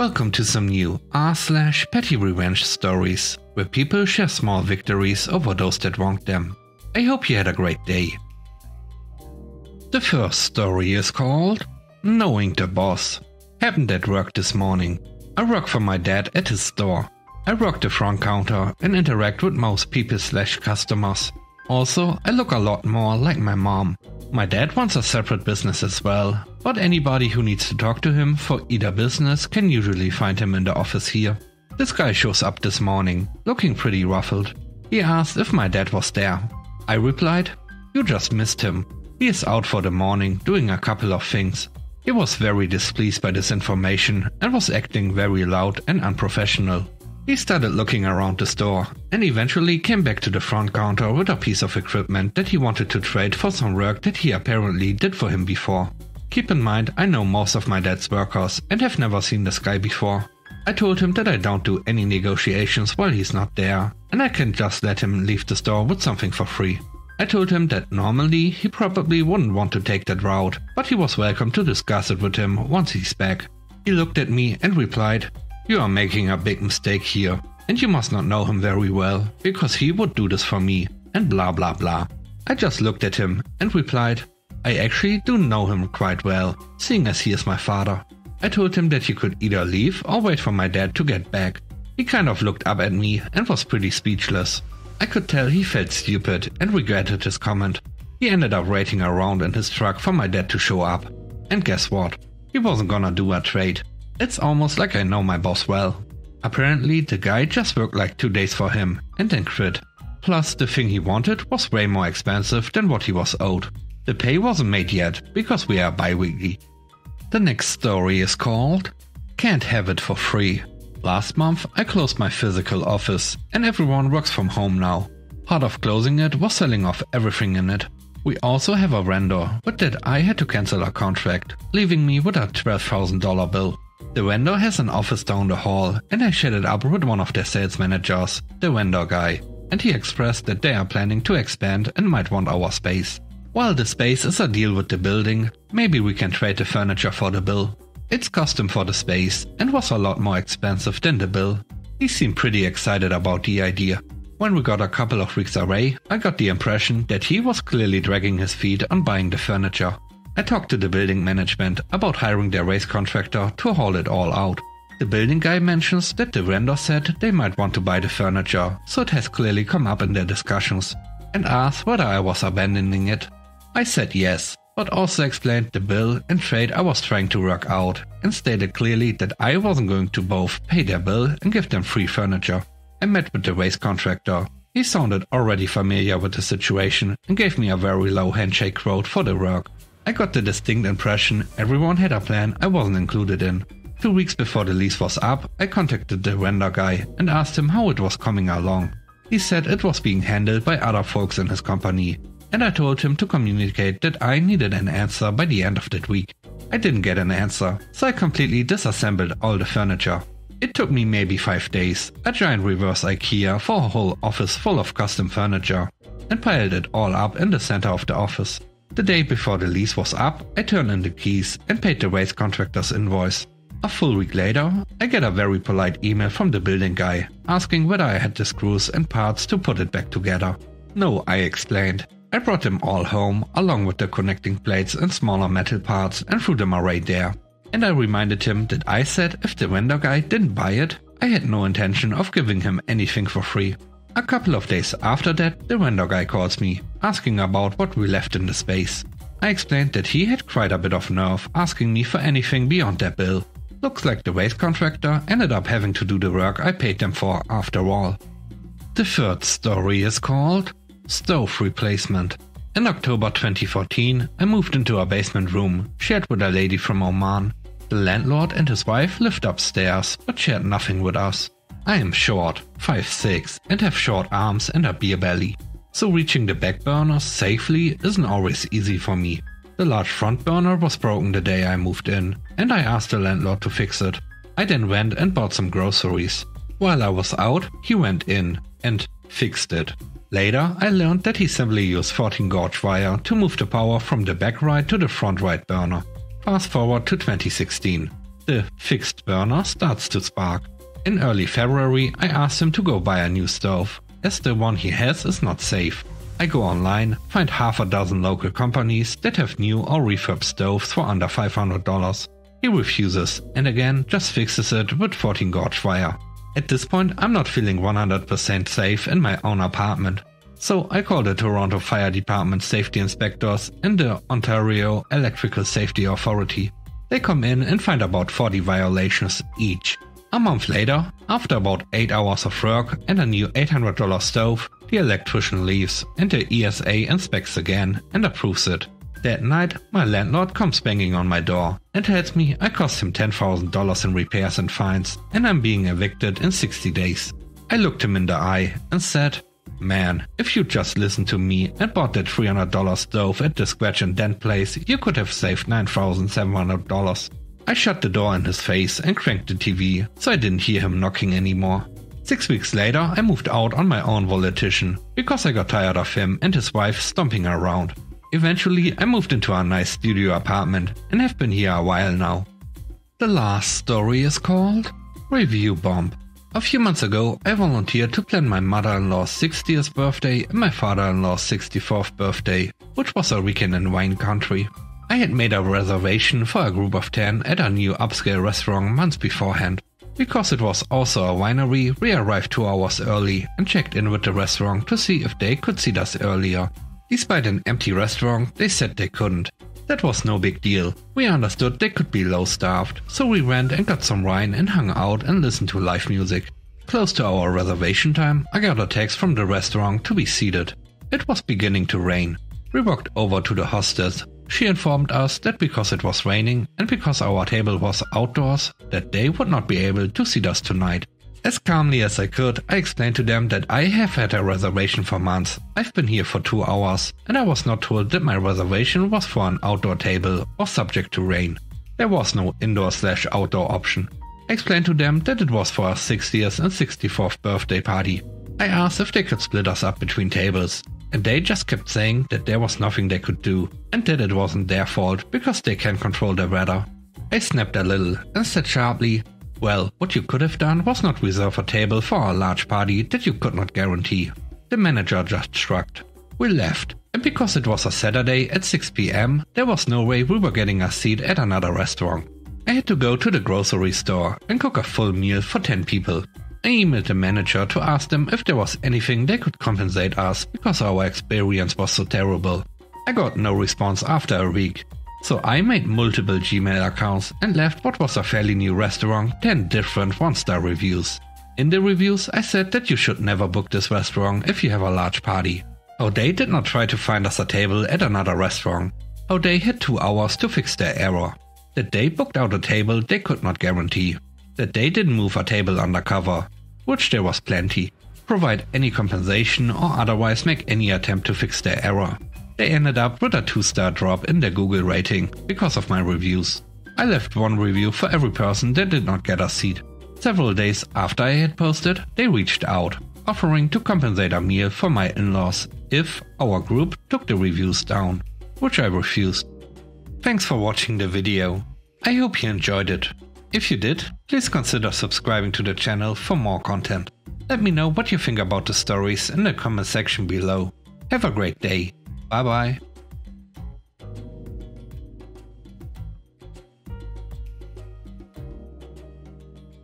Welcome to some new r/petty revenge stories, where people share small victories over those that wronged them. I hope you had a great day. The first story is called Knowing the Boss. Happened at work this morning. I work for my dad at his store. I work the front counter and interact with most people/customers. Also, I look a lot more like my mom. My dad wants a separate business as well, but anybody who needs to talk to him for either business can usually find him in the office here. This guy shows up this morning, looking pretty ruffled. He asked if my dad was there. I replied, "You just missed him. He is out for the morning doing a couple of things." He was very displeased by this information and was acting very loud and unprofessional. He started looking around the store and eventually came back to the front counter with a piece of equipment that he wanted to trade for some work that he apparently did for him before. Keep in mind, I know most of my dad's workers and have never seen this guy before. I told him that I don't do any negotiations while he's not there, and I can just let him leave the store with something for free. I told him that normally he probably wouldn't want to take that route, but he was welcome to discuss it with him once he's back. He looked at me and replied, "You are making a big mistake here, and you must not know him very well, because he would do this for me, and blah blah blah." I just looked at him and replied, "I actually do know him quite well, seeing as he is my father." I told him that he could either leave or wait for my dad to get back. He kind of looked up at me and was pretty speechless. I could tell he felt stupid and regretted his comment. He ended up waiting around in his truck for my dad to show up. And guess what? He wasn't gonna do a trade. It's almost like I know my boss well. Apparently the guy just worked like 2 days for him and then quit. Plus the thing he wanted was way more expensive than what he was owed. The pay wasn't made yet because we are bi-weekly. The next story is called Can't Have It for Free. Last month I closed my physical office and everyone works from home now. Part of closing it was selling off everything in it. We also have a vendor, but that I had to cancel a contract, leaving me with a $12,000 bill. The vendor has an office down the hall and I shared it up with one of their sales managers, the vendor guy, and he expressed that they are planning to expand and might want our space. While the space is a deal with the building, maybe we can trade the furniture for the bill. It's custom for the space and was a lot more expensive than the bill. He seemed pretty excited about the idea. When we got a couple of weeks away, I got the impression that he was clearly dragging his feet on buying the furniture. I talked to the building management about hiring their race contractor to haul it all out. The building guy mentions that the vendor said they might want to buy the furniture, so it has clearly come up in their discussions, and asked whether I was abandoning it. I said yes, but also explained the bill and trade I was trying to work out, and stated clearly that I wasn't going to both pay their bill and give them free furniture. I met with the race contractor. He sounded already familiar with the situation and gave me a very low handshake quote for the work. I got the distinct impression everyone had a plan I wasn't included in. 2 weeks before the lease was up, I contacted the vendor guy and asked him how it was coming along. He said it was being handled by other folks in his company, and I told him to communicate that I needed an answer by the end of that week. I didn't get an answer, so I completely disassembled all the furniture. It took me maybe 5 days, a giant reverse IKEA for a whole office full of custom furniture, and piled it all up in the center of the office. The day before the lease was up, I turned in the keys and paid the race contractor's invoice. A full week later, I get a very polite email from the building guy, asking whether I had the screws and parts to put it back together. No, I explained. I brought them all home, along with the connecting plates and smaller metal parts, and threw them away there. And I reminded him that I said if the vendor guy didn't buy it, I had no intention of giving him anything for free. A couple of days after that, the vendor guy calls me, asking about what we left in the space. I explained that he had quite a bit of nerve asking me for anything beyond their bill. Looks like the waste contractor ended up having to do the work I paid them for after all. The third story is called Stove Replacement. In October 2014, I moved into a basement room, shared with a lady from Oman. The landlord and his wife lived upstairs, but shared nothing with us. I am short, 5'6", and have short arms and a beer belly, so reaching the back burners safely isn't always easy for me. The large front burner was broken the day I moved in, and I asked the landlord to fix it. I then went and bought some groceries. While I was out, he went in and fixed it. Later, I learned that he simply used 14 gauge wire to move the power from the back right to the front right burner. Fast forward to 2016. The fixed burner starts to spark. In early February, I asked him to go buy a new stove, as the one he has is not safe. I go online, find half a dozen local companies that have new or refurb stoves for under $500. He refuses and again just fixes it with 14 gauge wire. At this point, I'm not feeling 100% safe in my own apartment. So I call the Toronto Fire Department safety inspectors and the Ontario Electrical Safety Authority. They come in and find about 40 violations each. A month later, after about 8 hours of work and a new $800 stove, the electrician leaves and the ESA inspects again and approves it. That night, my landlord comes banging on my door and tells me I cost him $10,000 in repairs and fines and I'm being evicted in 60 days. I looked him in the eye and said, "Man, if you just listened to me and bought that $300 stove at the scratch and dent place, you could have saved $9,700. I shut the door in his face and cranked the TV, so I didn't hear him knocking anymore. 6 weeks later, I moved out on my own volition, because I got tired of him and his wife stomping around. Eventually, I moved into a nice studio apartment and have been here a while now." The last story is called Review Bomb. A few months ago, I volunteered to plan my mother-in-law's 60th birthday and my father-in-law's 64th birthday, which was a weekend in wine country. I had made a reservation for a group of 10 at a new upscale restaurant months beforehand. Because it was also a winery, we arrived 2 hours early and checked in with the restaurant to see if they could seat us earlier. Despite an empty restaurant, they said they couldn't. That was no big deal. We understood they could be low-staffed, so we went and got some wine and hung out and listened to live music. Close to our reservation time, I got a text from the restaurant to be seated. It was beginning to rain. We walked over to the hostess. She informed us that because it was raining and because our table was outdoors, that they would not be able to seat us tonight. As calmly as I could, I explained to them that I have had a reservation for months. I've been here for 2 hours, and I was not told that my reservation was for an outdoor table or subject to rain. There was no indoor/outdoor option. I explained to them that it was for our 60th and 64th birthday party. I asked if they could split us up between tables, and they just kept saying that there was nothing they could do, and that it wasn't their fault because they can control the weather. I snapped a little and said sharply, "Well, what you could have done was not reserve a table for a large party that you could not guarantee." The manager just shrugged. We left, and because it was a Saturday at 6 PM, there was no way we were getting a seat at another restaurant. I had to go to the grocery store and cook a full meal for 10 people. I emailed the manager to ask them if there was anything they could compensate us because our experience was so terrible. I got no response after a week. So I made multiple Gmail accounts and left what was a fairly new restaurant 10 different 1-star reviews. In the reviews I said that you should never book this restaurant if you have a large party. How they did not try to find us a table at another restaurant. How they had 2 hours to fix their error. That they booked out a table they could not guarantee. That they didn't move a table undercover, which there was plenty. Provide any compensation or otherwise make any attempt to fix their error. They ended up with a 2-star drop in their Google rating because of my reviews. I left 1 review for every person that did not get a seat. Several days after I had posted, they reached out, offering to compensate a meal for my in-laws if our group took the reviews down, which I refused. Thanks for watching the video. I hope you enjoyed it. If you did, please consider subscribing to the channel for more content. Let me know what you think about the stories in the comment section below. Have a great day. Bye bye.